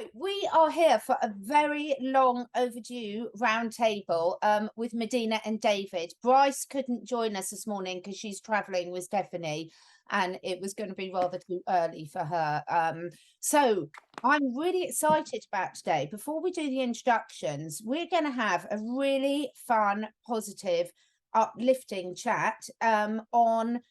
Right, we are here for a very long overdue roundtable with Medyhne and David. Bryce couldn't join us this morning because she's travelling with Stephanie and it was going to be rather too early for her. So I'm really excited about today. Before we do the introductions, we're going to have a really fun, positive, uplifting chat on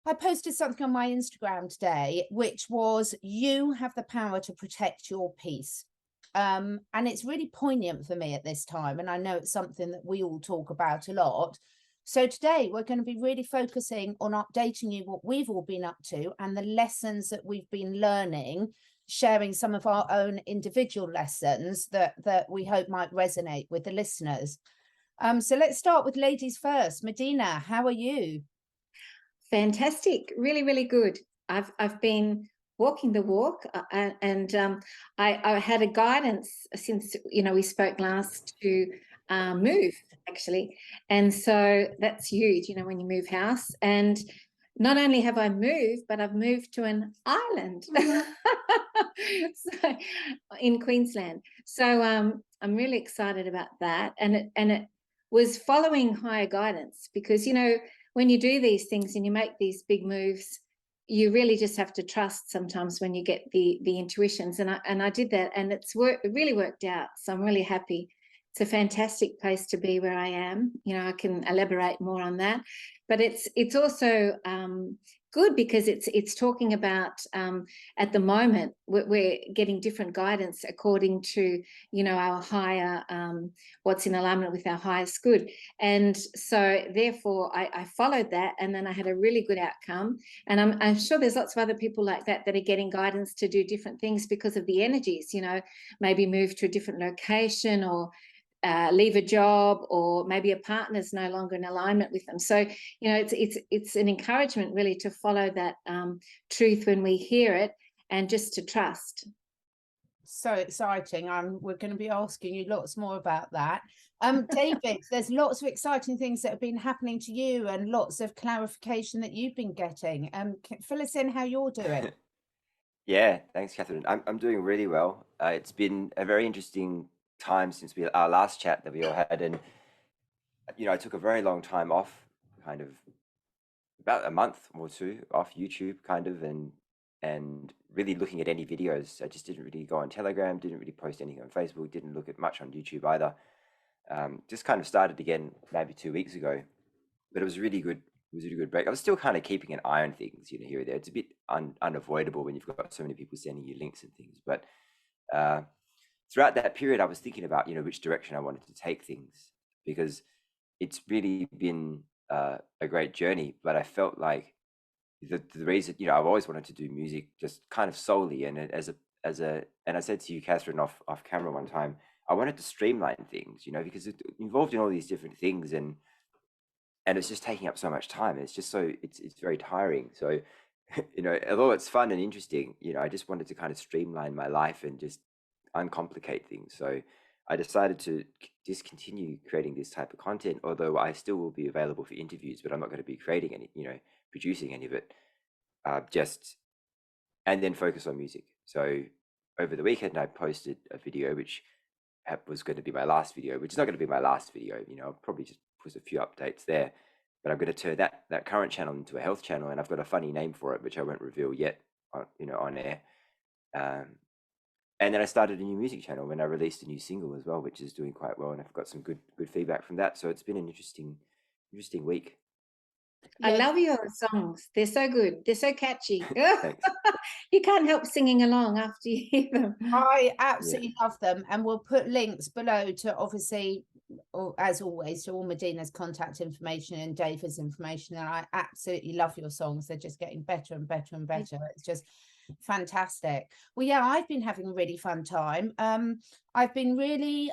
I posted something on my Instagram today, which was you have the power to protect your peace. And it's really poignant for me at this time. And I know it's something that we all talk about a lot. So today we're going to be really focusing on updating you what we've all been up to and the lessons that we've been learning, sharing some of our own individual lessons that we hope might resonate with the listeners. So let's start with ladies first. Medyhne, how are you? Fantastic, really, really good. I've been walking the walk, and I had a guidance since we spoke last to move actually, and so that's huge. When you move house, and not only have I moved, but I've moved to an island, so in Queensland. So I'm really excited about that, and it was following higher guidance because when you do these things and you make these big moves, you really just have to trust sometimes when you get the intuitions. And I did that, and it really worked out. So I'm really happy. It's a fantastic place to be where I am. I can elaborate more on that, but it's also good because it's talking about at the moment we're getting different guidance according to our higher what's in alignment with our highest good, and so therefore I followed that, and then I had a really good outcome. And I'm sure there's lots of other people like that are getting guidance to do different things because of the energies, maybe move to a different location, or leave a job, or maybe a partner's no longer in alignment with them. So it's an encouragement really to follow that truth when we hear it, and just to trust. So exciting. We're going to be asking you lots more about that. David, there's lots of exciting things that have been happening to you and lots of clarification that you've been getting. Fill us in how you're doing. Yeah, thanks, Catherine. I'm doing really well. It's been a very interesting time since our last chat that we all had, and I took a very long time off, kind of about a month or two off YouTube, kind of, and really looking at any videos. I just didn't really go on Telegram, didn't really post anything on Facebook, didn't look at much on YouTube either. Just kind of started again maybe 2 weeks ago, but it was really good. It was a really good break. I was still kind of keeping an eye on things, here or there. It's a bit unavoidable when you've got so many people sending you links and things. But throughout that period, I was thinking about, which direction I wanted to take things, because it's really been a great journey. But I felt like the reason, I've always wanted to do music just kind of solely, and and I said to you, Catherine, off camera one time, I wanted to streamline things, because it's involved in all these different things, and it's just taking up so much time. It's just it's very tiring. So, although it's fun and interesting, I just wanted to kind of streamline my life and just uncomplicate things. So I decided to discontinue creating this type of content, although I still will be available for interviews, but I'm not going to be creating any, producing any of it, and then focus on music. So over the weekend, I posted a video, which was going to be my last video, which is not going to be my last video. I'll probably just put a few updates there, but I'm going to turn that current channel into a health channel, and I've got a funny name for it, which I won't reveal yet on air. And then I started a new music channel when I released a new single as well, which is doing quite well, and I've got some good feedback from that. So it's been an interesting week. I love your songs. They're so good. They're so catchy. Thanks. You can't help singing along after you hear them. I absolutely love them, and we'll put links below to, obviously, as always, to all Medyhne's contact information and David's information. And I absolutely love your songs. They're just getting better and better and better. It's just fantastic. Well, yeah, I've been having a really fun time. I've been really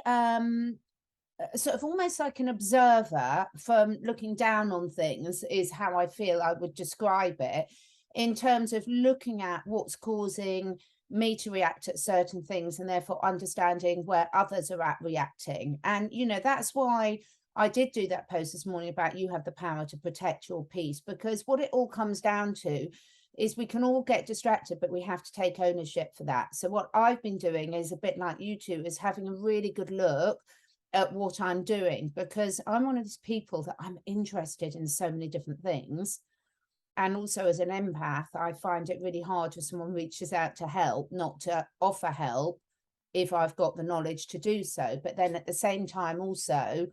sort of almost like an observer from looking down on things, is how I feel I would describe it, in terms of looking at what's causing me to react at certain things, and therefore understanding where others are at reacting. And that's why I did do that post this morning about you have the power to protect your peace, because what it all comes down to, is we can all get distracted, but we have to take ownership for that. So what I've been doing is a bit like you two, is having a really good look at what I'm doing, because I'm one of these people that I'm interested in so many different things. And also as an empath, I find it really hard if someone reaches out to help, not to offer help if I've got the knowledge to do so. But then at the same time, also,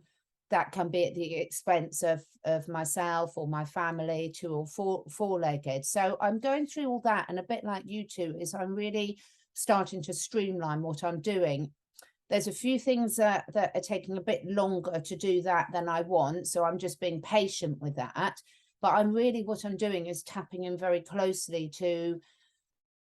that can be at the expense of myself or my family, 2 or 4-legged. So I'm going through all that, and a bit like you two, is I'm really starting to streamline what I'm doing. There's a few things that are taking a bit longer to do that than I want, so I'm just being patient with that. But what I'm doing is tapping in very closely to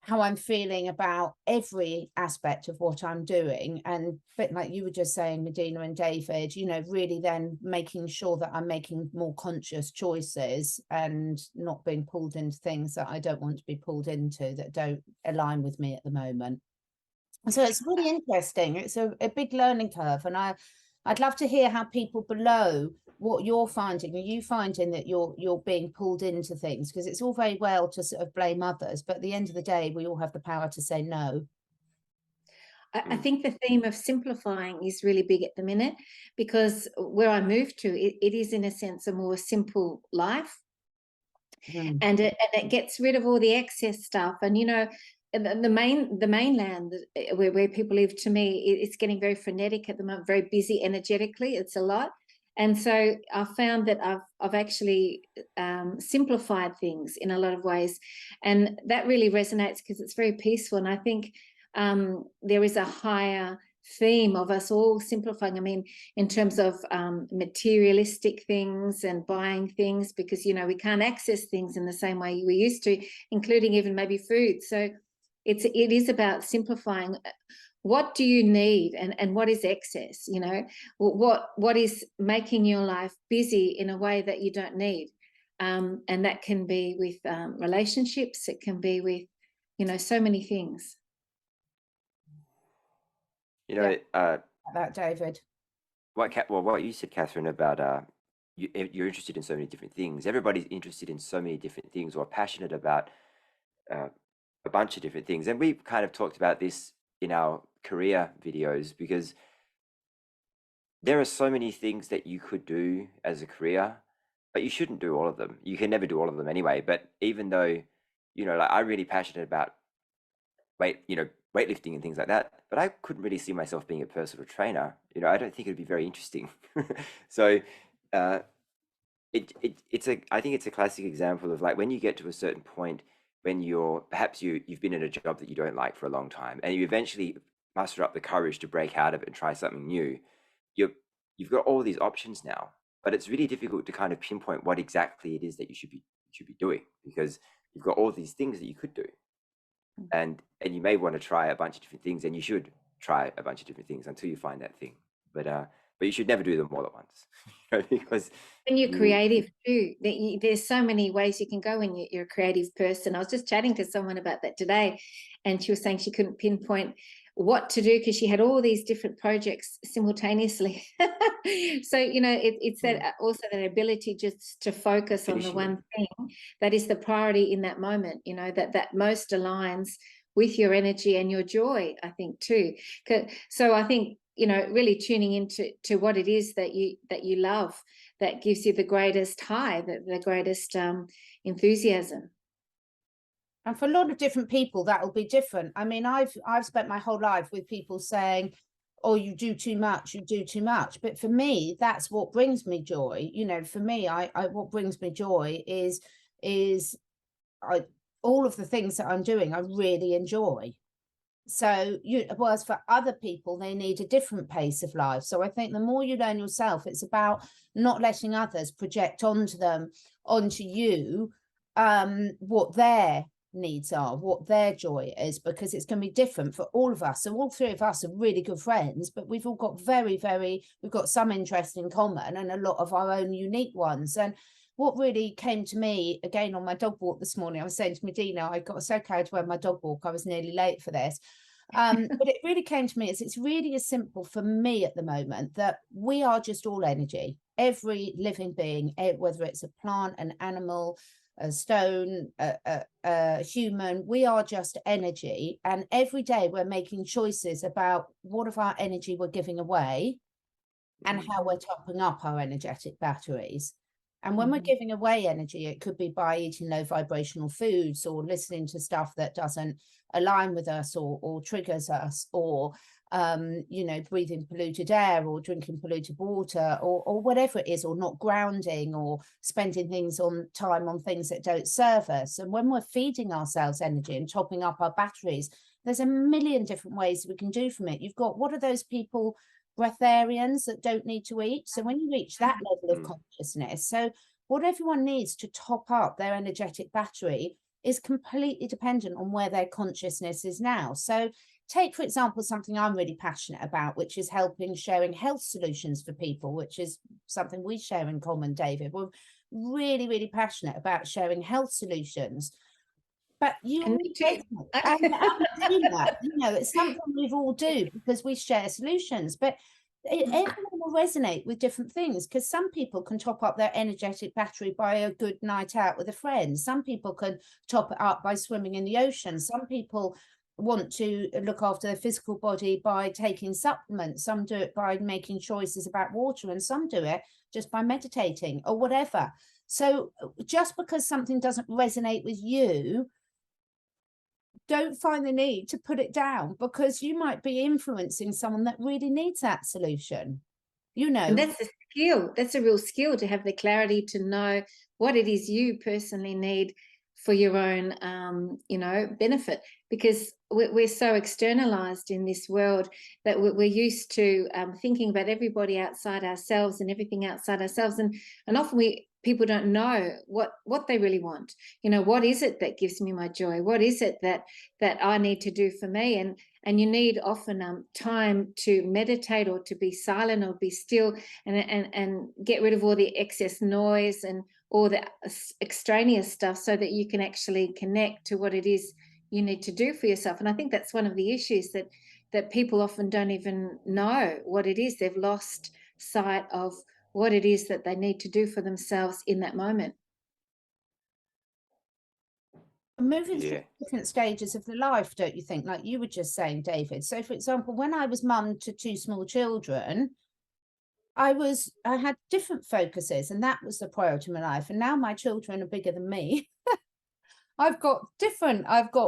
how I'm feeling about every aspect of what I'm doing. And a bit like you were just saying, Medyhne and David, you know, really then making sure that I'm making more conscious choices and not being pulled into things that I don't want to be pulled into, that don't align with me at the moment. So it's really interesting. It's a big learning curve. And I'd love to hear how people below, what you're finding. Are you finding that you're being pulled into things? Because it's all very well to sort of blame others, but at the end of the day, we all have the power to say no. I think the theme of simplifying is really big at the minute, because where I moved to, it is in a sense a more simple life. And it gets rid of all the excess stuff. And, you know, the mainland where people live, to me, it's getting very frenetic at the moment, very busy energetically. It's a lot. And so I found that I've actually simplified things in a lot of ways. And that really resonates because it's very peaceful. And I think there is a higher theme of us all simplifying. I mean, in terms of materialistic things and buying things, because, you know, we can't access things in the same way we used to, including even maybe food. So it is about simplifying. What do you need, and what is excess? You know, what is making your life busy in a way that you don't need? And that can be with relationships. It can be with, you know, so many things. You know, That David. What you said, Catherine, about you're interested in so many different things. Everybody's interested in so many different things, or passionate about a bunch of different things. And we've kind of talked about this in our career videos, because there are so many things that you could do as a career, but you shouldn't do all of them. You can never do all of them anyway. But even though, you know, like, I'm really passionate about weightlifting and things like that, but I couldn't really see myself being a personal trainer. You know, I don't think it'd be very interesting. So I think it's a classic example of, like, when you get to a certain point when you've been in a job that you don't like for a long time, and you eventually muster up the courage to break out of it and try something new. You've got all these options now, but it's really difficult to kind of pinpoint what exactly it is that you should be doing, because you've got all these things that you could do. And you may want to try a bunch of different things, and you should try a bunch of different things until you find that thing. But you should never do them all at once, because when you're creative too, there's so many ways you can go when you're a creative person. I was just chatting to someone about that today, and she was saying she couldn't pinpoint what to do because she had all these different projects simultaneously. So, you know, it's that also that ability just to focus on the one thing that is the priority in that moment, you know, that most aligns with your energy and your joy, I think, too. So I think, you know, really tuning into what it is that you love, that gives you the greatest high, the greatest enthusiasm. And for a lot of different people, that'll be different. I mean, I've spent my whole life with people saying, oh, you do too much, you do too much. But for me, that's what brings me joy. You know, for me, what brings me joy is all of the things that I'm doing, I really enjoy. So whereas for other people, they need a different pace of life. So I think the more you learn yourself, it's about not letting others project onto you, what their needs are, what their joy is, because it's going to be different for all of us. So all three of us are really good friends, but we've all got we've got some interest in common and a lot of our own unique ones. And what really came to me, again, on my dog walk this morning, I was saying to Medyhne, I got so carried away on my dog walk, I was nearly late for this. But it really came to me, it's really as simple for me at the moment that we are just all energy. Every living being, whether it's a plant, an animal, a stone, a human. We are just energy, and every day we're making choices about what of our energy we're giving away and how we're topping up our energetic batteries. And when we're giving away energy, it could be by eating low vibrational foods, or listening to stuff that doesn't align with us, or triggers us, or you know, breathing polluted air, or drinking polluted water, or whatever it is, or not grounding, or spending time on things that don't serve us. And when we're feeding ourselves energy and topping up our batteries, there's a million different ways we can do from it. You've got, what are those people, breatharians, that don't need to eat? So when you reach that level of consciousness, so what everyone needs to top up their energetic battery is completely dependent on where their consciousness is now. So take, for example, something I'm really passionate about, which is sharing health solutions for people, which is something we share in common, David. We're really, really passionate about sharing health solutions. But you know, it's something we've all do because we share solutions. But everyone will resonate with different things, because some people can top up their energetic battery by a good night out with a friend. Some people can top it up by swimming in the ocean. Some people want to look after their physical body by taking supplements. Some do it by making choices about water, and some do it just by meditating or whatever. So just because something doesn't resonate with you, don't find the need to put it down, because you might be influencing someone that really needs that solution, you know. And that's a skill. That's a real skill, to have the clarity to know what it is you personally need for your own, you know, benefit, because we're so externalized in this world that we're used to thinking about everybody outside ourselves and everything outside ourselves. And often people don't know what they really want. You know, what is it that gives me my joy? What is it that I need to do for me? And you need often time to meditate, or to be silent, or be still, and get rid of all the excess noise and all the extraneous stuff, so that you can actually connect to what it is you need to do for yourself. And I think that's one of the issues, that people often don't even know what it is. They've lost sight of what it is that they need to do for themselves in that moment. Moving through different stages of the life, don't you think? Like you were just saying, David. So, for example, when I was mum to 2 small children, I had different focuses, and that was the priority in my life. And now my children are bigger than me. I've got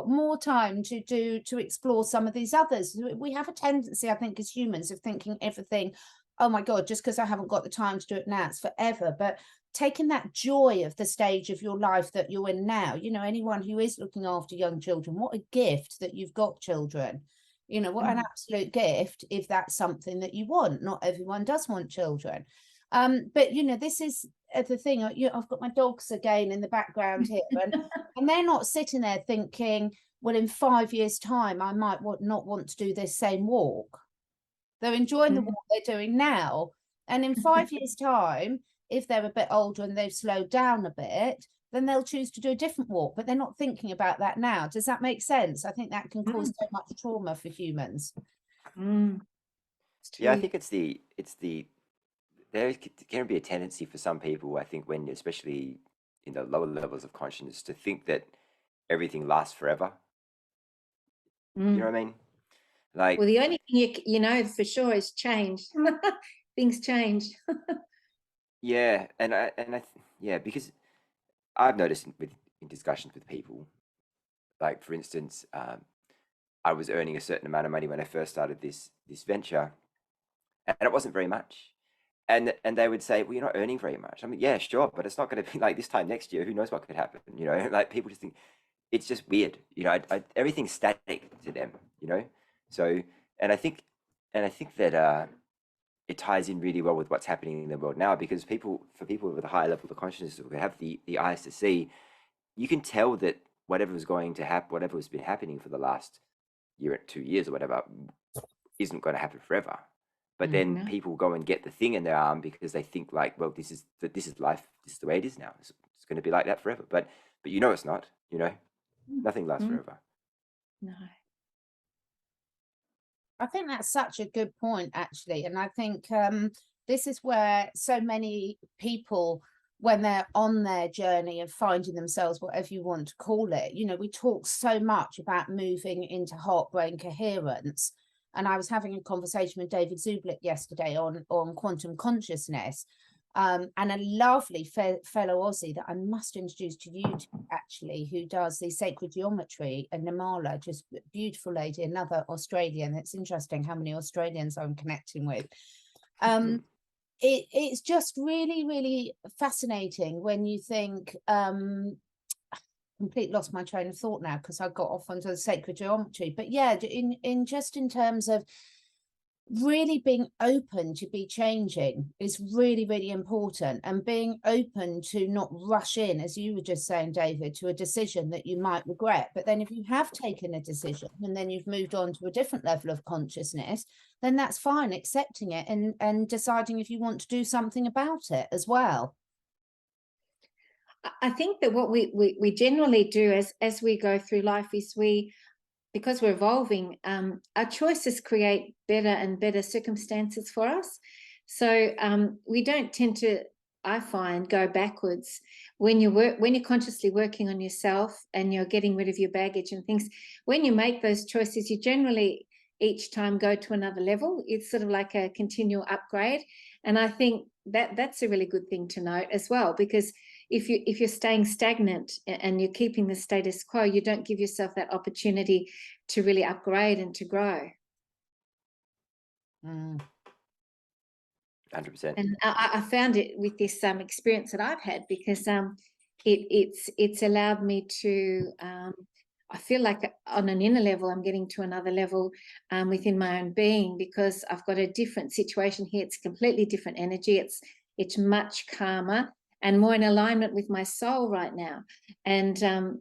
more time to explore some of these others. We have a tendency, I think, as humans, of thinking everything, oh my God, just because I haven't got the time to do it now, it's forever. But taking that joy of the stage of your life that you're in now, you know, anyone who is looking after young children, what a gift that you've got children. You know, what an absolute gift, if that's something that you want. Not everyone does want children. But, you know, this is the thing. I've got my dogs again in the background here, and they're not sitting there thinking, well, in 5 years' time, I might not want to do this same walk. They're enjoying the walk they're doing now. And in 5 years' time, if they're a bit older and they've slowed down a bit, then they'll choose to do a different walk, but they're not thinking about that now. Does that make sense? I think that can cause so much trauma for humans. Yeah, I think there can be a tendency for some people, I think, when especially in the lower levels of consciousness, to think that everything lasts forever. You know what I mean? Like, well, the only thing you know for sure is change. Things change. yeah, yeah, because I've noticed in discussions with people, like for instance, I was earning a certain amount of money when I first started this venture, and it wasn't very much. And they would say, well, you're not earning very much. I mean, yeah, sure, but it's not going to be like this time next year. Who knows what could happen? You know, like people just think it's just weird. You know, everything's static to them. You know, so and I think that it ties in really well with what's happening in the world now, because for people with a higher level of consciousness who have the eyes to see, you can tell that whatever was going to happen, whatever has been happening for the last year, 2 years, or whatever, isn't going to happen forever. But then people go and get the thing in their arm because they think like, well, this is life. This is the way it is now. It's going to be like that forever. But you know, it's not. You know, nothing lasts forever. No. I think that's such a good point, actually. And I think this is where so many people when they're on their journey of finding themselves, whatever you want to call it. You know, we talk so much about moving into heart brain coherence. And I was having a conversation with David Zublick yesterday on quantum consciousness. And a lovely fellow Aussie that I must introduce to you actually, who does the sacred geometry, and Namala, just a beautiful lady, another Australian. It's interesting how many Australians I'm connecting with. It's just really, really fascinating when you think, completely lost my train of thought now because I got off onto the sacred geometry. But yeah, in terms of really being open to be changing is really, really important, and being open to not rush in, as you were just saying, David, to a decision that you might regret. But then if you have taken a decision and then you've moved on to a different level of consciousness, then that's fine, accepting it and deciding if you want to do something about it as well. I think that what we generally do as we go through life is because we're evolving, our choices create better and better circumstances for us. So we don't tend to, I find, go backwards when you're consciously working on yourself and you're getting rid of your baggage and things. When you make those choices, you generally each time go to another level. It's sort of like a continual upgrade, and I think that's a really good thing to note as well, because if you're staying stagnant and you're keeping the status quo, you don't give yourself that opportunity to really upgrade and to grow. 100%. And I found it with this experience that I've had, because it's allowed me to, I feel like on an inner level, I'm getting to another level within my own being, because I've got a different situation here. It's completely different energy. It's much calmer and more in alignment with my soul right now. And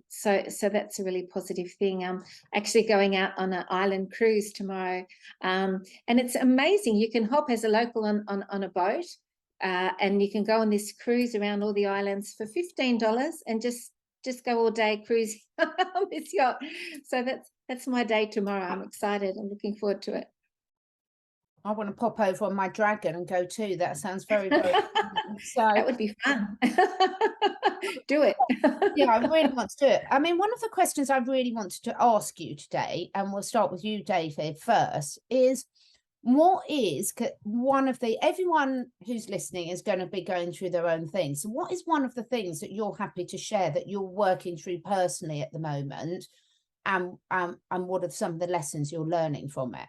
so that's a really positive thing. I'm actually going out on an island cruise tomorrow. And it's amazing. You can hop as a local on a boat, and you can go on this cruise around all the islands for $15 and just go all day cruising on this yacht. So that's my day tomorrow. I'm excited. I'm looking forward to it. I want to pop over on my dragon and go too. That sounds very, very so that would be fun. Do it. Yeah, I really want to do it. I mean, one of the questions I really wanted to ask you today, and we'll start with you, David, first, is what is one of the, everyone who's listening is going to be going through their own things. So what is one of the things that you're happy to share that you're working through personally at the moment? And what are some of the lessons you're learning from it?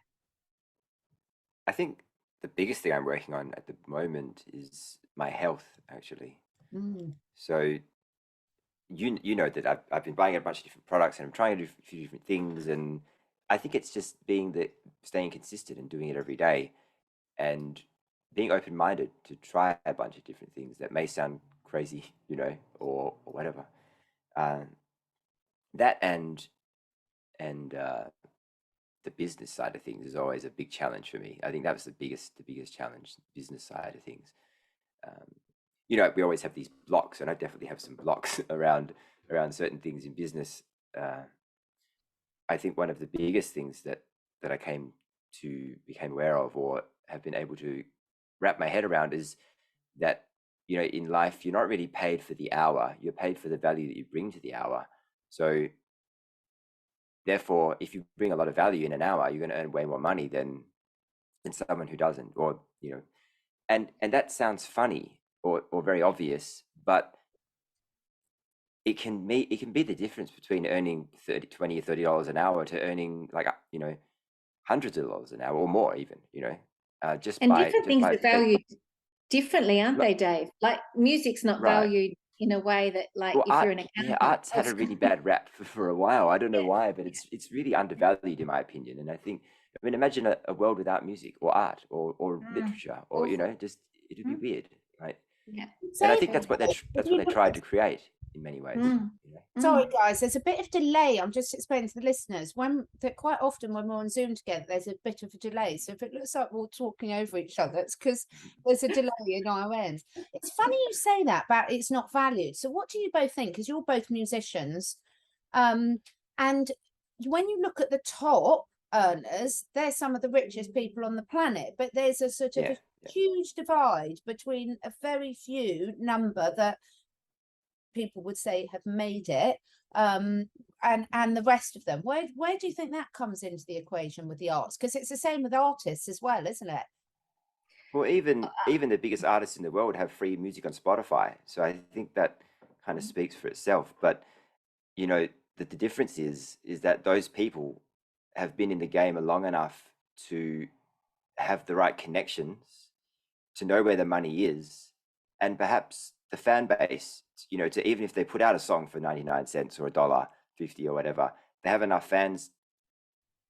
I think the biggest thing I'm working on at the moment is my health, actually. So you know that I've been buying a bunch of different products and I'm trying to do a few different things, and I think it's just staying consistent and doing it every day, and being open-minded to try a bunch of different things that may sound crazy, you know, or whatever. That and the business side of things is always a big challenge for me. I think that was the biggest challenge, the business side of things. You know, we always have these blocks, and I definitely have some blocks around certain things in business. I think one of the biggest things that I became aware of, or have been able to wrap my head around, is that, you know, in life, you're not really paid for the hour, you're paid for the value that you bring to the hour. So therefore, if you bring a lot of value in an hour, you're going to earn way more money than someone who doesn't, or, you know, and that sounds funny or very obvious, but it can be the difference between earning $20 or $30 an hour to earning, like, you know, hundreds of dollars an hour or more, even, you know, different things are valued differently, aren't they, Dave? Like music's not valued in a way that, like, well, if you're an accountant. Yeah, art's had a really bad rap for a while. I don't know why, but it's really undervalued in my opinion. And I think, I mean, imagine a world without music or art or literature, or, you know, just, it'd be weird, right? Yeah. And I think that's what they tried to create in many ways. You know? Sorry, guys, there's a bit of delay. I'm just explaining to the listeners quite often when we're on Zoom together, there's a bit of a delay. So if it looks like we're talking over each other, it's because there's a delay in our end. It's funny you say that about it's not valued. So what do you both think? Because you're both musicians, and when you look at the top, earners, they're some of the richest people on the planet, but there's a sort of Yeah, a yeah. huge divide between a very few number that people would say have made it, and the rest of them. Where do you think that comes into the equation with the arts? Because it's the same with artists as well, isn't it? Well, even the biggest artists in the world have free music on Spotify, so I think that kind of speaks for itself. But you know, the difference is that those people have been in the game long enough to have the right connections, to know where the money is, and perhaps the fan base, you know, to even if they put out a song for 99 cents or $1.50 or whatever, they have enough fans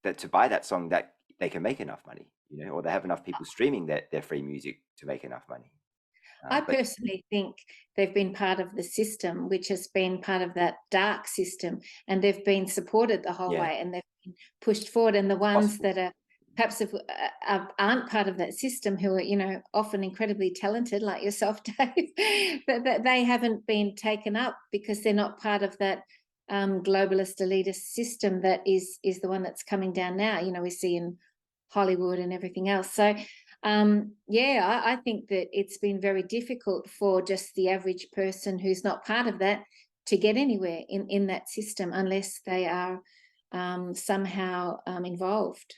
that to buy that song that they can make enough money, you know, or they have enough people streaming their free music to make enough money. I But personally think they've been part of the system, which has been part of that dark system, and they've been supported the whole yeah, way, and they've been pushed forward. And the ones possible. that are perhaps aren't part of that system, who are, you know, often incredibly talented, like yourself, Dave, but they haven't been taken up because they're not part of that globalist elitist system that is the one that's coming down now. You know, we see in Hollywood and everything else. So yeah, I think that it's been very difficult for just the average person who's not part of that to get anywhere in that system unless they are somehow involved.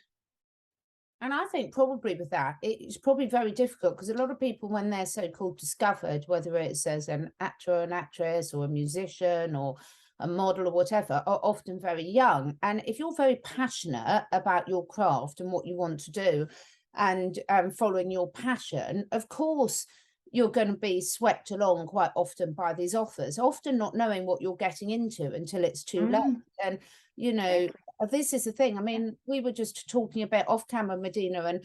And I think probably with that, it's probably very difficult because a lot of people, when they're so-called discovered, whether it's as an actor or an actress or a musician or a model or whatever, are often very young. And if you're very passionate about your craft and what you want to do, and following your passion, of course, you're going to be swept along quite often by these offers, often not knowing what you're getting into until it's too late. And, you know, Exactly. this is the thing. I mean, we were just talking about off camera, Medyhne, and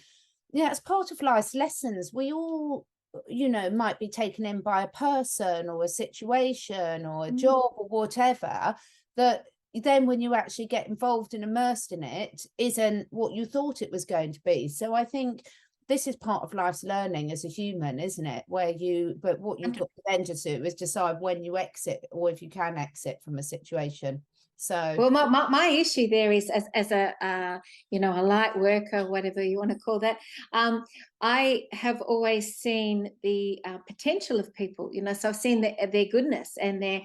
yeah, as part of life's lessons, we all, you know, might be taken in by a person or a situation or a job or whatever, that then when you actually get involved and immersed in it, isn't what you thought it was going to be. So I think this is part of life's learning as a human, isn't it? But what you've got then to do is decide when you exit, or if you can exit from a situation. So Well, my issue there is as a you know, a light worker, whatever you want to call that. I have always seen the potential of people, you know. So I've seen their goodness and their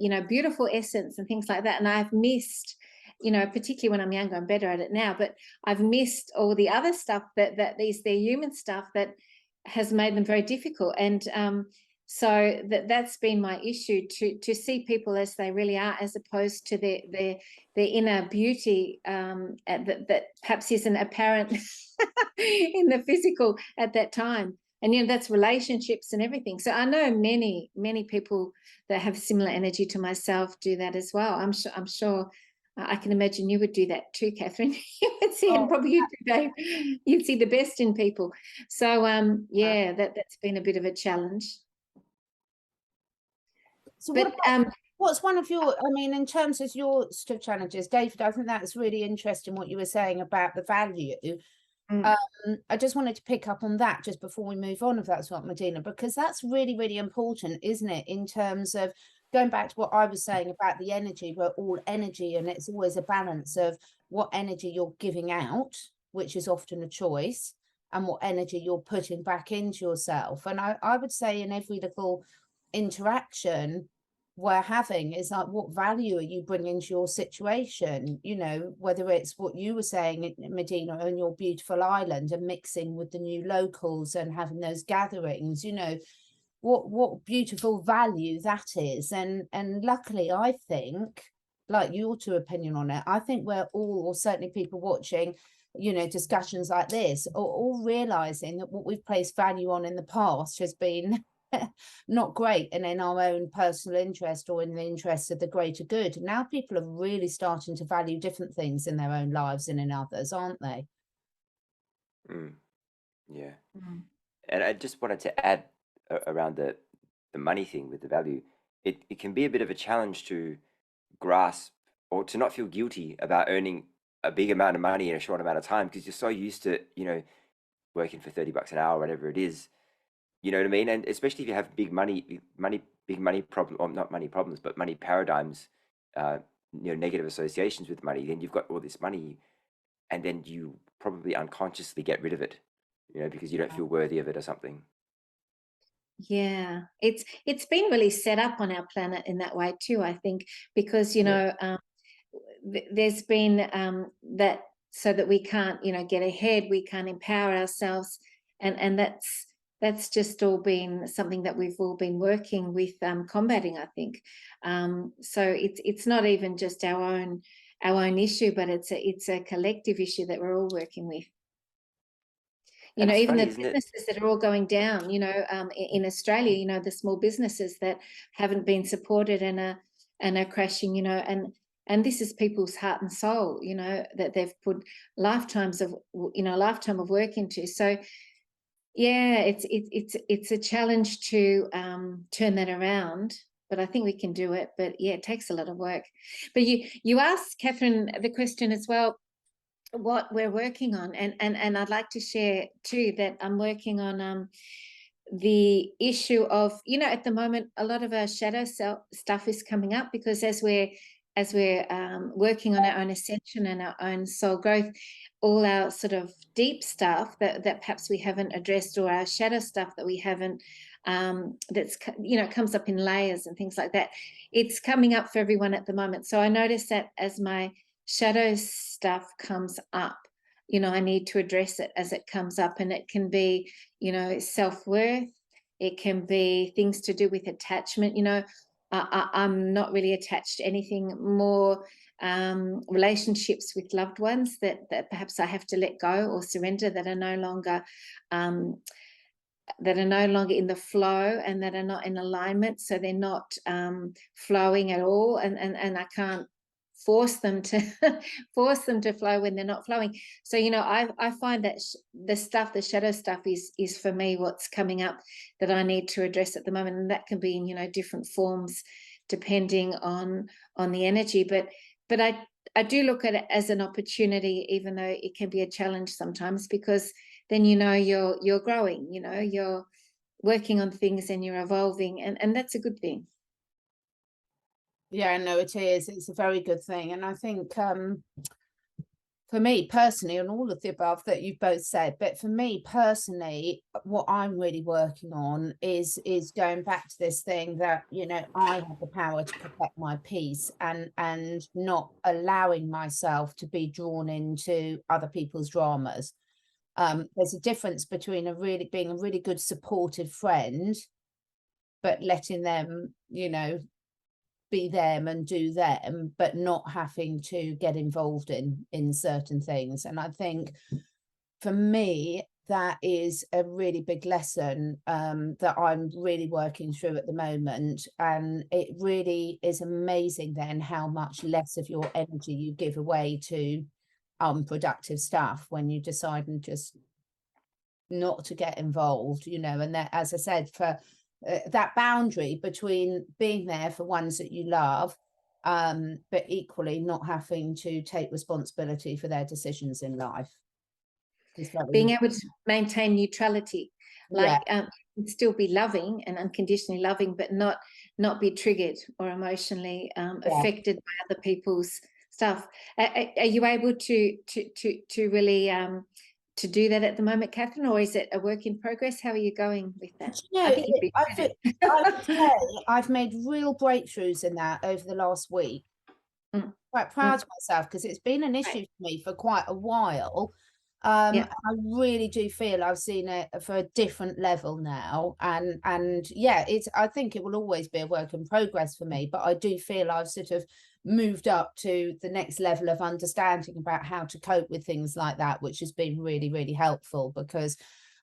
you know, beautiful essence and things like that. And I've missed, you know, particularly when I'm younger, I'm better at it now, but I've missed all the other stuff that is their human stuff that has made them very difficult. And so that's been my issue, to see people as they really are, as opposed to their inner beauty that perhaps isn't apparent in the physical at that time. And you know, that's relationships and everything. So I know many people that have similar energy to myself do that as well. I'm sure I can imagine you would do that too, Catherine. You would see, and probably you too, Dave. You'd see the best in people. So yeah, that's been a bit of a challenge. So But what's one of your, I mean, in terms of your sort of challenges, David, I think that's really interesting what you were saying about the value. I just wanted to pick up on that just before we move on, if that's what, Medyhne, because that's really, really important, isn't it? In terms of going back to what I was saying about the energy, we're all energy, and it's always a balance of what energy you're giving out, which is often a choice, and what energy you're putting back into yourself. And I would say in every little interaction we're having is like, what value are you bringing to your situation? You know, whether it's what you were saying, Medyhne, on your beautiful island, and mixing with the new locals and having those gatherings, you know, what beautiful value that is. And luckily, I think, like your two opinion on it, I think we're all, or certainly people watching, you know, discussions like this, are all realizing that what we've placed value on in the past has been not great, and in our own personal interest or in the interest of the greater good. Now people are really starting to value different things in their own lives and in others, aren't they? Yeah. And I just wanted to add around the money thing with the value. It can be a bit of a challenge to grasp, or to not feel guilty about earning a big amount of money in a short amount of time, because you're so used to, you know, working for $30 an hour, whatever it is. You know what I mean? And especially if you have big money problem, or not money problems, but money paradigms, you know, negative associations with money, then you've got all this money. and then you probably unconsciously get rid of it, because you don't feel worthy of it or something. Yeah, it's been really set up on our planet in that way too, I think, because there's been that, so that we can't get ahead, we can't empower ourselves, and that's just all been something that we've all been working with, combating, I think. So it's not even just our own issue, but it's a collective issue that we're all working with. And it's Even funny, the isn't it? businesses that are all going down, in Australia, the small businesses that haven't been supported and are crashing, and this is people's heart and soul, that they've put lifetime of work into. So yeah, it's a challenge to turn that around, but I think we can do it. But yeah, it takes a lot of work. But you asked Catherine the question as well, what we're working on, and I'd like to share too that I'm working on the issue of, at the moment a lot of our shadow stuff is coming up, because as we're working on our own ascension and our own soul growth, all our sort of deep stuff that perhaps we haven't addressed, or our shadow stuff that we haven't, that's comes up in layers and things like that, it's coming up for everyone at the moment. So I notice that as my shadow stuff comes up, I need to address it as it comes up, and it can be self-worth, it can be things to do with attachment. I'm not really attached to anything more, relationships with loved ones that perhaps I have to let go or surrender, that are no longer in the flow, and that are not in alignment, so they're not flowing at all, and I can't force them to flow when they're not flowing. So I find that the shadow stuff is for me what's coming up that I need to address at the moment, and that can be in different forms depending on the energy, but I do look at it as an opportunity, even though it can be a challenge sometimes, because then you're growing, you're working on things and you're evolving, and that's a good thing. Yeah, no, it is. It's a very good thing. And I think for me personally, and all of the above that you've both said, but for me personally, what I'm really working on is going back to this thing that, I have the power to protect my peace, and not allowing myself to be drawn into other people's dramas. There's a difference between being a really good supportive friend, but letting them, be them and do them, but not having to get involved in certain things. And I think for me, that is a really big lesson that I'm really working through at the moment. And it really is amazing then how much less of your energy you give away to unproductive stuff when you decide and just not to get involved, and that, as I said, for that boundary between being there for ones that you love, but equally not having to take responsibility for their decisions in life. Being able to maintain neutrality, like yeah. still be loving and unconditionally loving, but not be triggered or emotionally affected by other people's stuff. Are you able to really to do that at the moment, Catherine, or is it a work in progress? How are you going with that? I think you'd be I would say I've made real breakthroughs in that over the last week. Quite proud of myself, because it's been an issue for me for quite a while. I really do feel I've seen it for a different level now, and yeah, I think it will always be a work in progress for me, but I do feel I've sort of moved up to the next level of understanding about how to cope with things like that, which has been really, really helpful, because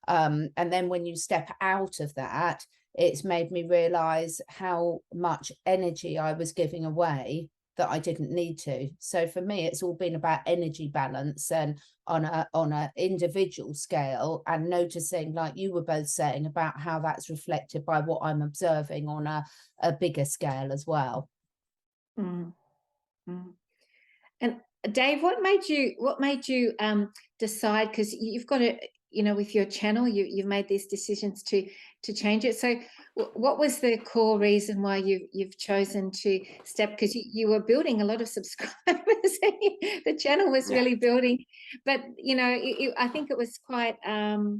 and then when you step out of that, it's made me realize how much energy I was giving away that I didn't need to. So for me, it's all been about energy balance, and on a individual scale, and noticing, like you were both saying, about how that's reflected by what I'm observing on a bigger scale as well. And Dave, what made you decide, because you've got you know, with your channel, you've made these decisions to change it. So what was the core reason why you've chosen to step, because you were building a lot of subscribers. The channel was really building, but you know, I think it was quite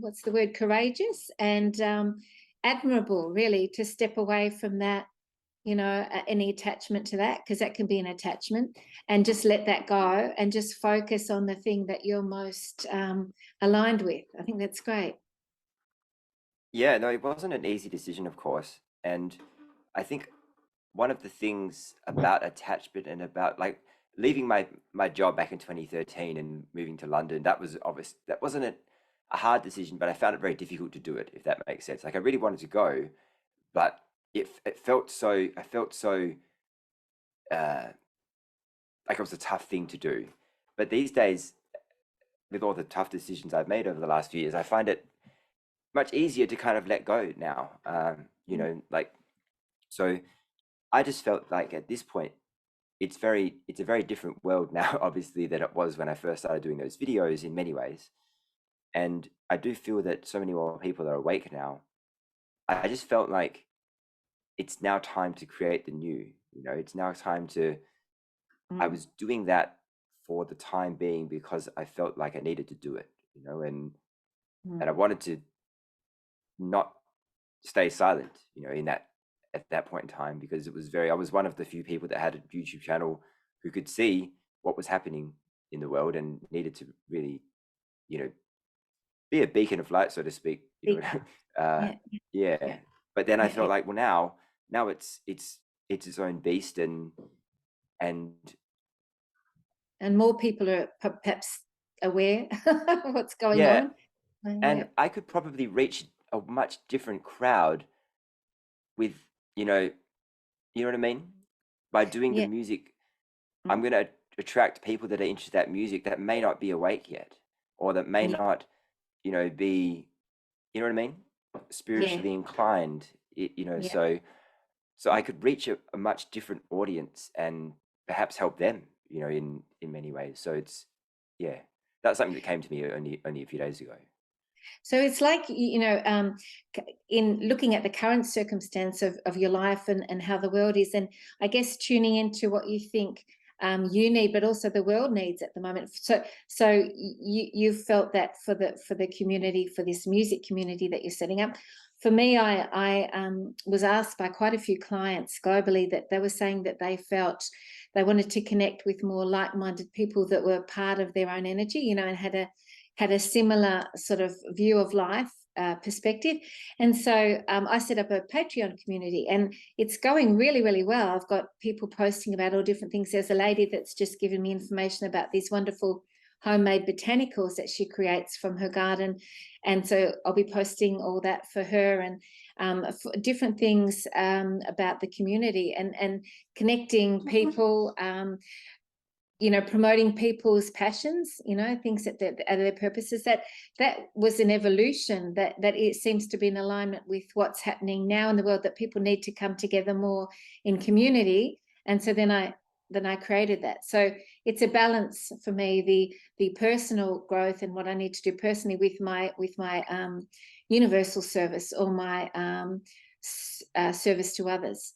what's the word, courageous and admirable, really, to step away from that, you know, any attachment to that, because that can be an attachment, and just let that go and just focus on the thing that you're most aligned with. I think that's great. Yeah, no, it wasn't an easy decision, of course. And I think one of the things about attachment and about like leaving my job back in 2013 and moving to London, that was obvious. That wasn't a hard decision, but I found it very difficult to do it, if that makes sense. Like I really wanted to go, but it felt so, I felt so like it was a tough thing to do. But these days, with all the tough decisions I've made over the last few years, I find it much easier to kind of let go now. You know, like, so I just felt like at this point, it's a very different world now, obviously, than it was when I first started doing those videos in many ways. And I do feel that so many more people are awake now. I just felt like it's now time to create the new, you know, it's now time to, I was doing that for the time being because I felt like I needed to do it, you know, and I wanted to not stay silent, you know, in that, at that point in time, because it was very, I was one of the few people that had a YouTube channel who could see what was happening in the world and needed to really, you know, be a beacon of light, so to speak, you know. Yeah. But then I felt like, well, now it's its own beast, and more people are perhaps aware of what's going on. And I could probably reach a much different crowd with, you know what I mean? By doing the music, I'm going to attract people that are interested in that music that may not be awake yet, or that may not, you know, be, you know what I mean? Spiritually inclined, you know, so I could reach a much different audience and perhaps help them, you know, in many ways. So it's, that's something that came to me only a few days ago. So it's like, you know, in looking at the current circumstance of your life and how the world is, and I guess tuning into what you think you need, but also the world needs at the moment. So you felt that for the community, for this music community that you're setting up. For me, I was asked by quite a few clients globally that they were saying that they felt they wanted to connect with more like-minded people that were part of their own energy, you know, and had a similar sort of view of life, perspective. And so I set up a Patreon community, and it's going really, really well. I've got people posting about all different things. There's a lady that's just given me information about these wonderful homemade botanicals that she creates from her garden. And so I'll be posting all that for her, and different things about the community and connecting people, you know, promoting people's passions, you know, things that are their purposes. That was an evolution that it seems to be in alignment with what's happening now in the world, that people need to come together more in community. And so then I created that. So it's a balance for me, the personal growth and what I need to do personally with my universal service, or my service to others.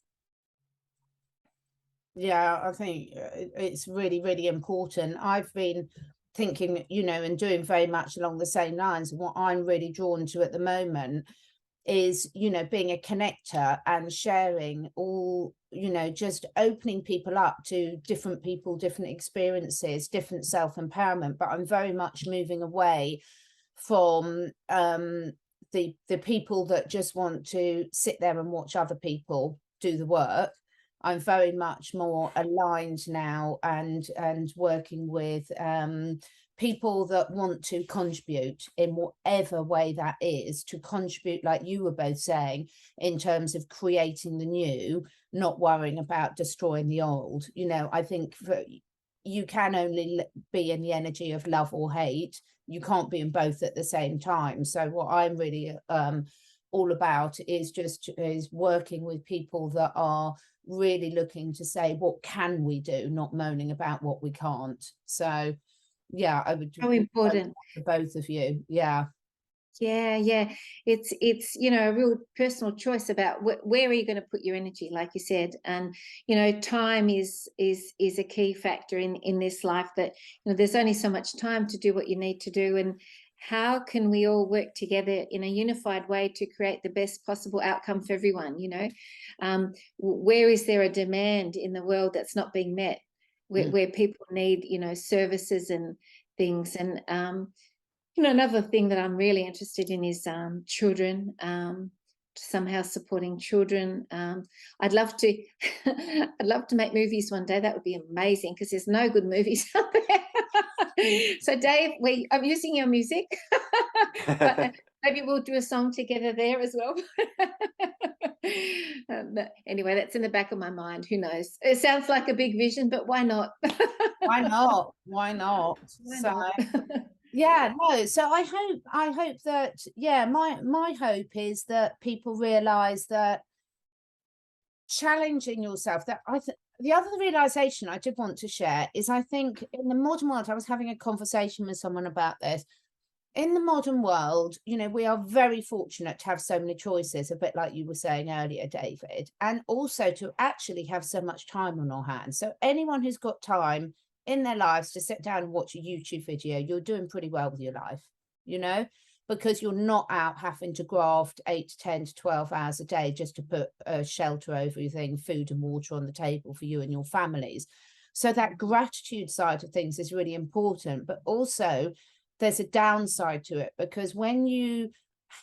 Yeah, I think it's really, really important. I've been thinking, you know, and doing very much along the same lines. And what I'm really drawn to at the moment is, you know, being a connector and sharing all, you know, just opening people up to different people, different experiences, different self-empowerment. But I'm very much moving away from the people that just want to sit there and watch other people do the work. I'm very much more aligned now and working with people that want to contribute in whatever way that is, to contribute, like you were both saying, in terms of creating the new, not worrying about destroying the old. You know, I think you can only be in the energy of love or hate. You can't be in both at the same time. So what I'm really all about is working with people that are really looking to say, what can we do, not moaning about what we can't. So yeah, I would. How important for both of you. Yeah. Yeah. It's a real personal choice about where are you going to put your energy, like you said. And time is a key factor in this life, that there's only so much time to do what you need to do. And how can we all work together in a unified way to create the best possible outcome for everyone? Where is there a demand in the world that's not being met, where people need services and things? And another thing that I'm really interested in is children, somehow supporting children. I'd love to I'd love to make movies one day. That would be amazing, because there's no good movies out there. So Dave, I'm using your music, but maybe we'll do a song together there as well. But anyway, that's in the back of my mind. Who knows? It sounds like a big vision, but why not? Why not? Why not? Yeah, no. So I hope that, my hope is that people realize that challenging yourself, that the other realization I did want to share is, I think in the modern world, I was having a conversation with someone about this. In the modern world, we are very fortunate to have so many choices, a bit like you were saying earlier, David, and also to actually have so much time on our hands. So anyone who's got time in their lives to sit down and watch a YouTube video, you're doing pretty well with your life, because you're not out having to graft 8 to 10 to 12 hours a day just to put a shelter over everything, food and water on the table for you and your families. So that gratitude side of things is really important, but also there's a downside to it, because when you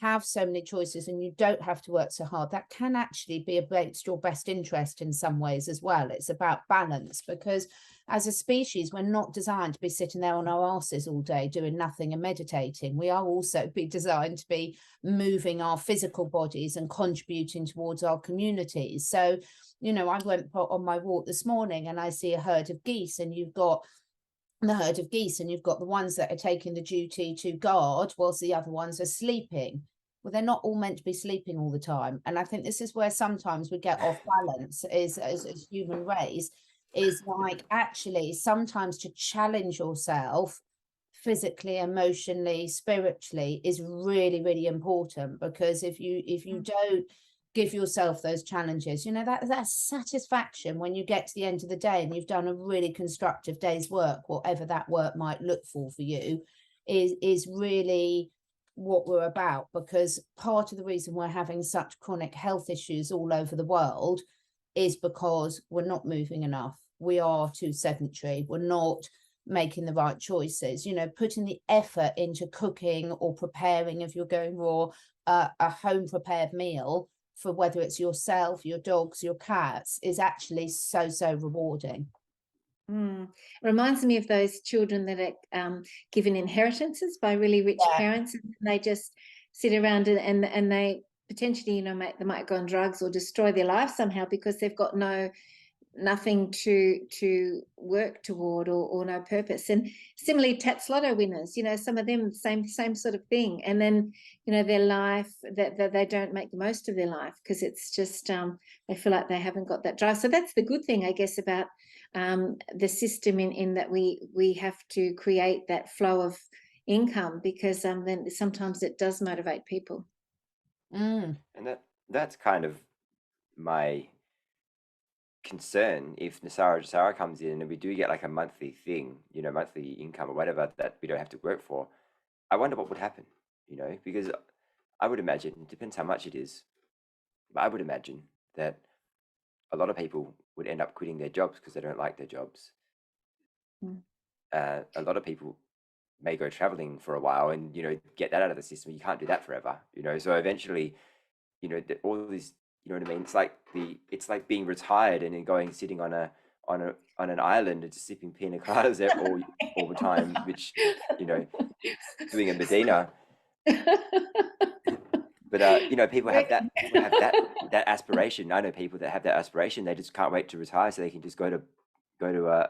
have so many choices and you don't have to work so hard, that can actually be against your best interest in some ways as well. It's about balance, because as a species, we're not designed to be sitting there on our asses all day doing nothing and meditating. We are also designed to be moving our physical bodies and contributing towards our communities. So, I went on my walk this morning and I see a herd of geese, and you've got the ones that are taking the duty to guard whilst the other ones are sleeping. Well, they're not all meant to be sleeping all the time. And I think this is where sometimes we get off balance as human race, is like, actually sometimes to challenge yourself physically, emotionally, spiritually is really, really important, because if you don't give yourself those challenges, that satisfaction when you get to the end of the day and you've done a really constructive day's work, whatever that work might look for you, is really what we're about. Because part of the reason we're having such chronic health issues all over the world is because we're not moving enough. We are too sedentary. We're not making the right choices, putting the effort into cooking or preparing, if you're going raw, a home prepared meal for whether it's yourself, your dogs, your cats, is actually so rewarding. Reminds me of those children that are given inheritances by really rich parents, and they just sit around and they potentially, they might go on drugs or destroy their life somehow because they've got nothing to work toward or no purpose. And similarly, Tats Lotto winners, some of them same sort of thing. And then their life, that they don't make the most of their life because it's just they feel like they haven't got that drive. So that's the good thing, I guess, about the system, in that we have to create that flow of income, because then sometimes it does motivate people. And that's kind of my concern. If Nasara comes in and we do get like a monthly thing, monthly income or whatever that we don't have to work for, I wonder what would happen, because I would imagine, it depends how much it is, but I would imagine that a lot of people would end up quitting their jobs because they don't like their jobs. A lot of people may go traveling for a while and get that out of the system. You can't do that forever, so eventually, all these, what I mean? It's like being retired and then sitting on an island and just sipping pina coladas all the time, which doing a Medyhne. But people have that aspiration. I know people that have that aspiration. They just can't wait to retire so they can just go to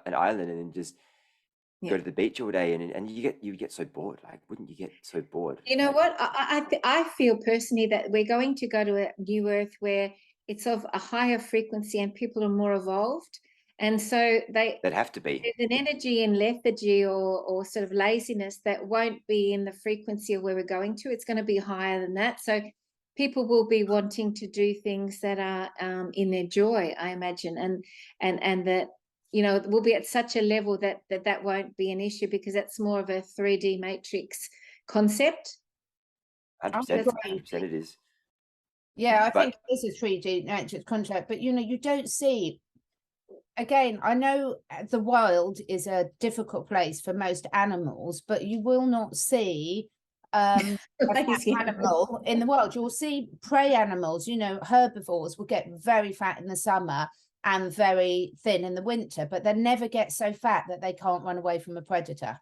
an island and then just go to the beach all day, and you get so bored. Like, wouldn't you get so bored? You know what? I feel personally that we're going to go to a new earth where it's of a higher frequency and people are more evolved, And so that have to be. there's an energy in lethargy or sort of laziness that won't be in the frequency of where we're going to. It's going to be higher than that. So people will be wanting to do things that are in their joy, I imagine, and that, you know, we'll be at such a level that won't be an issue, because that's more of a 3D matrix concept. 100%, 100% it is. Yeah, I But think it is a 3D matrix contract, but you know, you don't see. Again, I know the wild is a difficult place for most animals, but you will not see a fat Lazy animal in the wild. You'll see prey animals, you know, herbivores will get very fat in the summer and very thin in the winter, but they never get so fat that they can't run away from a predator.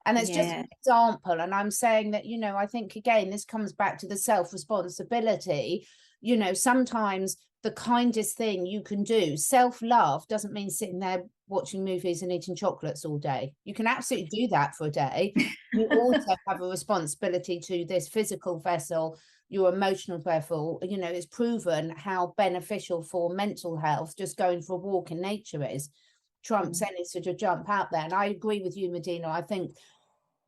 And it's just an example. And I'm saying that, you know, I think, again, this comes back to the self-responsibility. You know, sometimes the kindest thing you can do, self-love doesn't mean sitting there watching movies and eating chocolates all day. You can absolutely do that for a day. You also have a responsibility to this physical vessel, your emotional vessel. You know, it's proven how beneficial for mental health just going for a walk in nature is. Trumps any sort of jump out there. And I agree with you, Medyhne. I think,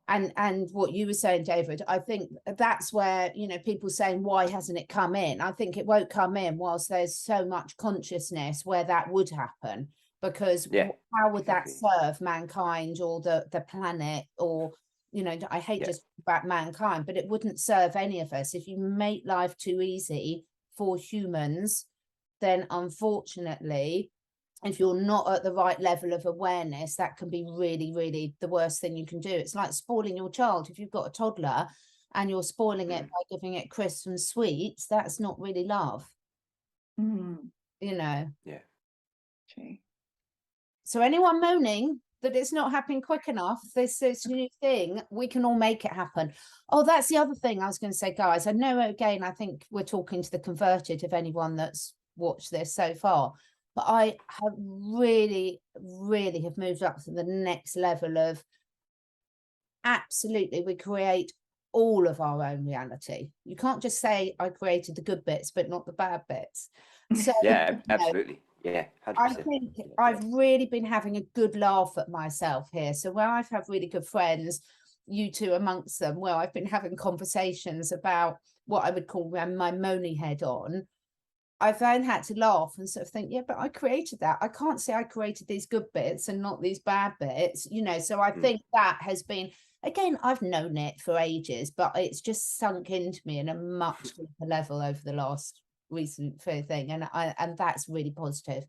and what you were saying, David, I think that's where, you know, people saying, why hasn't it come in? I think it won't come in whilst there's so much consciousness where that would happen, because how would that serve mankind or the planet? Or, you know, I hate just about mankind, but it wouldn't serve any of us. If you make life too easy for humans, then unfortunately, if you're not at the right level of awareness, that can be really, really the worst thing you can do. It's like spoiling your child. If you've got a toddler and you're spoiling it by giving it crisps and sweets, that's not really love. You know. Yeah. True. So anyone moaning that it's not happening quick enough, this new thing, we can all make it happen. Oh, that's the other thing I was going to say, guys. I know, again, I think we're talking to the converted, of anyone that's watched this so far. But I have really, really have moved up to the next level of absolutely, we create all of our own reality. You can't just say, I created the good bits, but not the bad bits. So yeah, absolutely. Yeah, 100%. I think I've really been having a good laugh at myself here. So where I've had really good friends, you two amongst them, where I've been having conversations about what I would call my moany head on, I've then had to laugh and sort of think, yeah, but I created that. I can't say I created these good bits and not these bad bits, you know. So I think that has been, again, I've known it for ages, but it's just sunk into me in a much deeper level over the last recent thing. And that's really positive.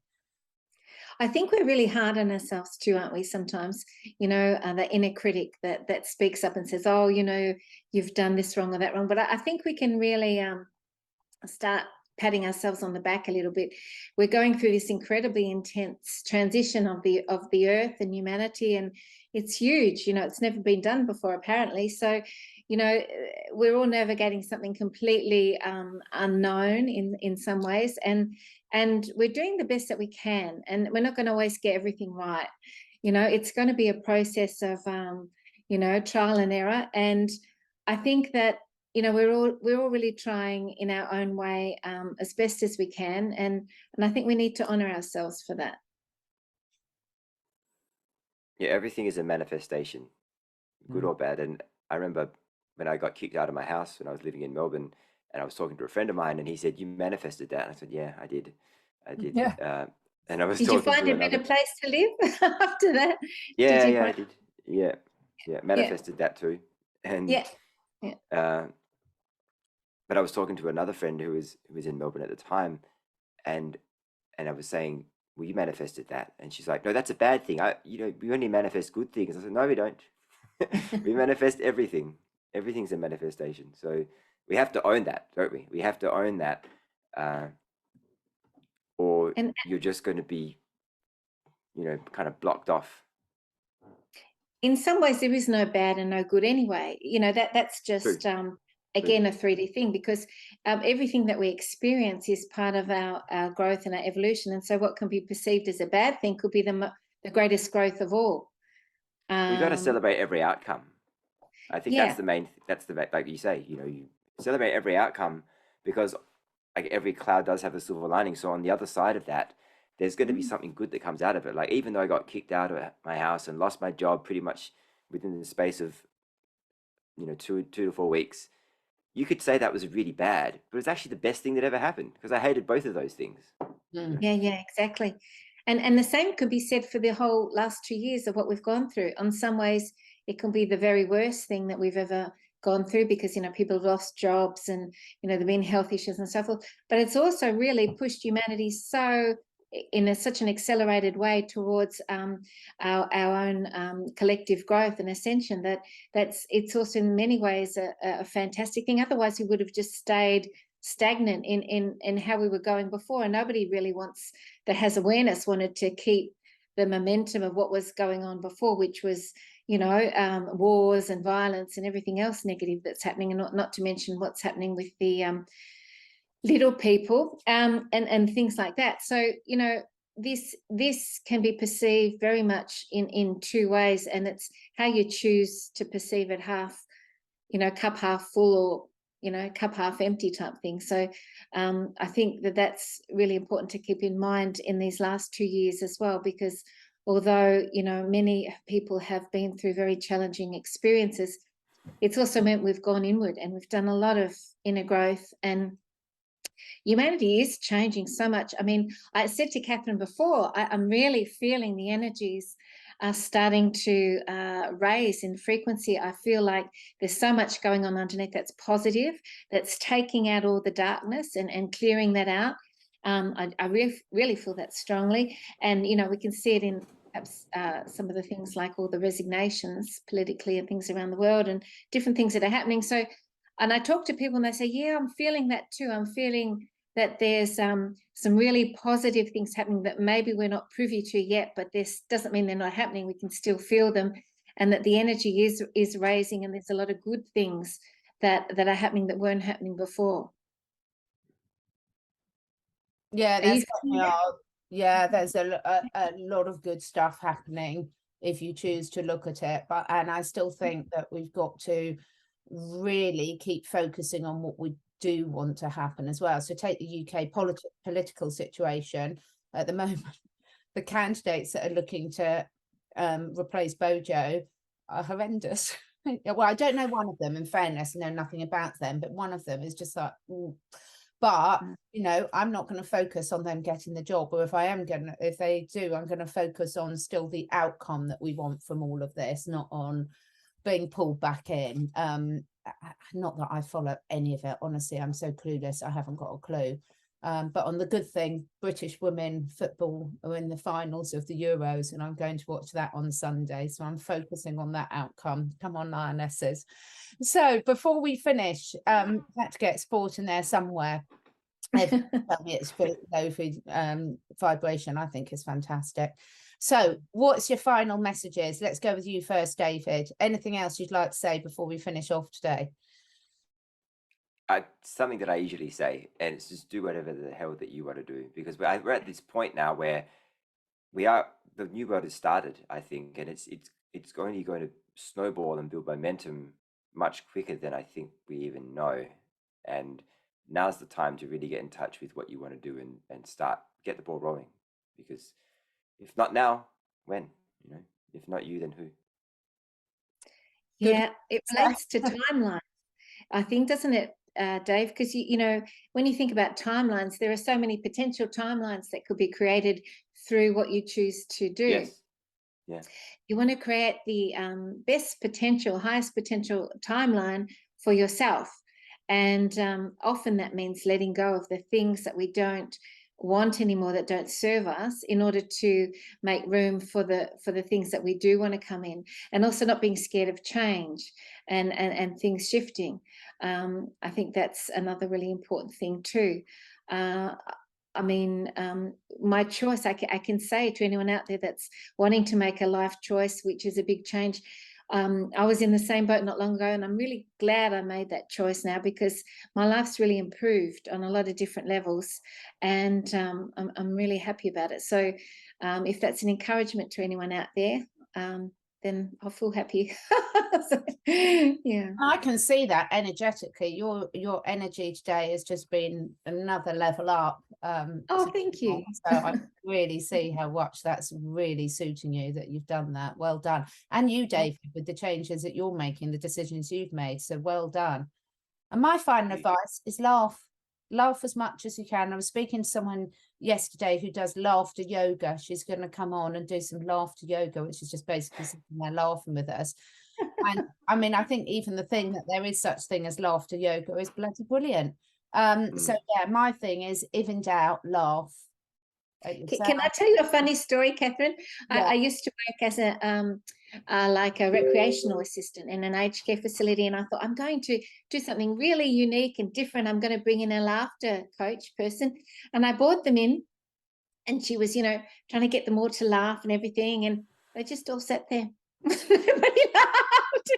I think we're really hard on ourselves too, aren't we? Sometimes, you know, the inner critic that speaks up and says, oh, you know, you've done this wrong or that wrong. But I think we can really start patting ourselves on the back a little bit. We're going through this incredibly intense transition of the earth and humanity, and it's huge. You know, it's never been done before, apparently. So, you know, we're all navigating something completely unknown in some ways, and we're doing the best that we can, and we're not going to always get everything right. You know, it's going to be a process of you know, trial and error. And I think that, you know, we're all really trying in our own way as best as we can, and I think we need to honor ourselves for that. Yeah, everything is a manifestation, good or bad. And I remember when I got kicked out of my house when I was living in Melbourne, and I was talking to a friend of mine, and he said, "You manifested that." And I said, "Yeah, I did. Yeah. And I was Did talking you find to a better another. place to live after that? Yeah, Did you yeah, I find... did. Yeah, manifested that too. And but I was talking to another friend who was in Melbourne at the time, and I was saying, "Well, you manifested that," and she's like, "No, that's a bad thing. We only manifest good things." I said, "No, we don't. We manifest everything. Everything's a manifestation. So we have to own that, don't we? We have to own that, or you're just going to be, you know, kind of blocked off." In some ways, there is no bad and no good anyway. You know, that's just again a 3D thing, because everything that we experience is part of our growth and our evolution. And so what can be perceived as a bad thing could be the greatest growth of all. We got to celebrate every outcome. I think Yeah. that's the main, like you say, you know, you celebrate every outcome, because like every cloud does have a silver lining. So on the other side of that, there's going to be something good that comes out of it. Like, even though I got kicked out of my house and lost my job pretty much within the space of, 2 to 4 weeks, you could say that was really bad, but it's actually the best thing that ever happened, because I hated both of those things. Yeah, exactly. And the same could be said for the whole last 2 years of what we've gone through. On some ways, it can be the very worst thing that we've ever gone through, because people have lost jobs and there've been health issues and so forth. But it's also really pushed humanity so in such an accelerated way towards our own collective growth and ascension, it's also in many ways a fantastic thing. Otherwise, we would have just stayed stagnant in how we were going before, and nobody really that has awareness wanted to keep the momentum of what was going on before, which was wars and violence and everything else negative that's happening, and not to mention what's happening with the little people and things like that. So this can be perceived very much in two ways, and it's how you choose to perceive it, cup half full, or cup half empty type thing. So I think that's really important to keep in mind in these last 2 years as well, because although many people have been through very challenging experiences, it's also meant we've gone inward and we've done a lot of inner growth, and humanity is changing so much. I mean, I said to Catherine before, I'm really feeling the energies are starting to raise in frequency. I feel like there's so much going on underneath that's positive, that's taking out all the darkness and clearing that out. I really feel that strongly. And, we can see it in perhaps some of the things like all the resignations politically and things around the world and different things that are happening. So, and I talk to people and they say, yeah, I'm feeling that too. I'm feeling that there's some really positive things happening that maybe we're not privy to yet, but this doesn't mean they're not happening. We can still feel them, and that the energy is raising, and there's a lot of good things that are happening that weren't happening before. Yeah, there's a lot of good stuff happening if you choose to look at it. And I still think that we've got to really keep focusing on what we do want to happen as well. So take the UK political situation at the moment. The candidates that are looking to replace Bojo are horrendous. Well, I don't know one of them, in fairness, know nothing about them, but one of them is just like, ooh. But I'm not going to focus on them getting the job, or if they do, I'm going to focus on still the outcome that we want from all of this, not on being pulled back in. Not that I follow any of it, honestly. I'm so clueless, I haven't got a clue. But on the good thing, British women football are in the finals of the Euros, and I'm going to watch that on Sunday, so I'm focusing on that outcome. Come on, Lionesses. So before we finish, had to get sport in there somewhere. Tell me it's low vibration. I think is fantastic. So what's your final messages? Let's go with you first, David. Anything else you'd like to say before we finish off today? Something that I usually say, and it's just do whatever the hell that you want to do, because we're at this point now where the new world has started, I think, and it's only going to snowball and build momentum much quicker than I think we even know. And now's the time to really get in touch with what you want to do and get the ball rolling, because if not now, when? If not you, then who? Yeah, it relates to timelines, I think, doesn't it, Dave? Because when you think about timelines, there are so many potential timelines that could be created through what you choose to do. Yes. Yeah. You want to create the best potential, highest potential timeline for yourself. And often that means letting go of the things that we don't want anymore, that don't serve us, in order to make room for the things that we do want to come in, and also not being scared of change and things shifting. I think that's another really important thing too. I mean, my choice, I can say to anyone out there that's wanting to make a life choice, which is a big change. I was in the same boat not long ago, and I'm really glad I made that choice now, because my life's really improved on a lot of different levels, and I'm really happy about it. So if that's an encouragement to anyone out there, then I'll feel happy. So, yeah. I can see that energetically. Your energy today has just been another level up. Oh, thank you. So I really see how much that's really suiting you, that you've done that. Well done. And you, David, with the changes that you're making, the decisions you've made. So well done. And my final advice is laugh. Laugh as much as you can. I was speaking to someone yesterday who does laughter yoga. She's going to come on and do some laughter yoga, which is just basically sitting there laughing with us. And I mean, I think even the thing that there is such thing as laughter yoga is bloody brilliant. So yeah, my thing is, if in doubt, laugh. Can I tell you a funny story, Catherine? Yeah. I used to work as a like a recreational assistant in an aged care facility, and I thought, I'm going to do something really unique and different. I'm going to bring in a laughter coach person, and I brought them in, and she was, trying to get them all to laugh and everything, and they just all sat there. Everybody laughed.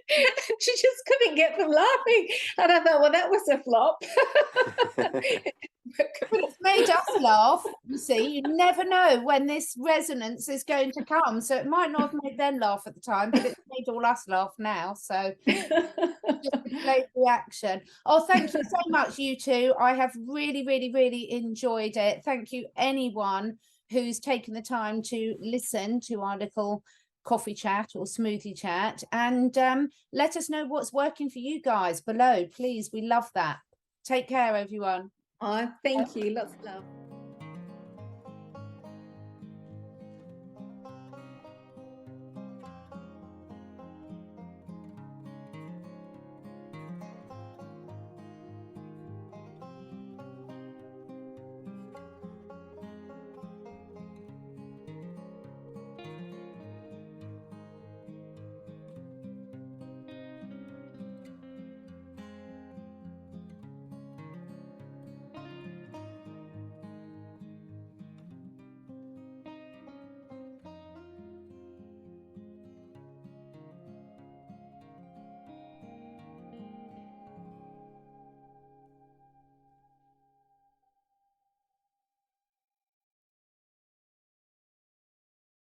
She just couldn't get them laughing, and I thought, well, that was a flop. It's made us laugh. You see, you never know when this resonance is going to come. So it might not have made them laugh at the time, but it's made all us laugh now. So just a delayed reaction. Oh, thank you so much, you two. I have really, really, really enjoyed it. Thank you, anyone who's taken the time to listen to our little coffee chat or smoothie chat, and let us know what's working for you guys below, please. We love that. Take care, everyone. Oh, thank you. Lots of love.